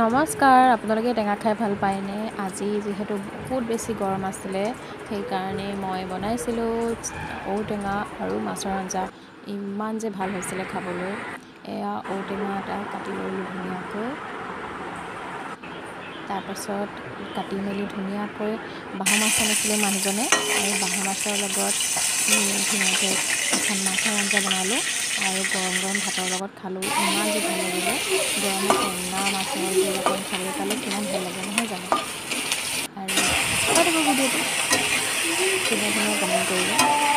নমস্কাৰ, আপোনালোকে টেঙা খাই ভাল পায়নে? আজি যিহেতু বহুত বেছি গৰম আছিলে, সেইকাৰণে মই বনাইছিলোঁ ঔটেঙা আৰু মাছৰ আঞ্জা। ইমান যে ভাল হৈছিলে খাবলৈ। এয়া ঔটেঙা এটা কাটি ল'লোঁ ধুনীয়াকৈ। তাৰপাছত কাটি মেলি ধুনীয়াকৈ বাহু মাছ আনিছিলোঁ মানুহজনে, আৰু বাহু মাছৰ লগত ধুনীয়াকৈ এখন মাছৰ আঞ্জা বনালোঁ আৰু গৰম গৰম ভাতৰ লগত খালোঁ। ইমান যে ভাল লাগিলে। গৰমত টেঙা মাছৰ জোল অকণ খাবলৈ পালে কিমান ভাল লাগে নহয় জানো? আৰু চাই থাকক ভিডিঅ'টো, ধুনীয়া ধুনীয়া কমেণ্ট কৰিব।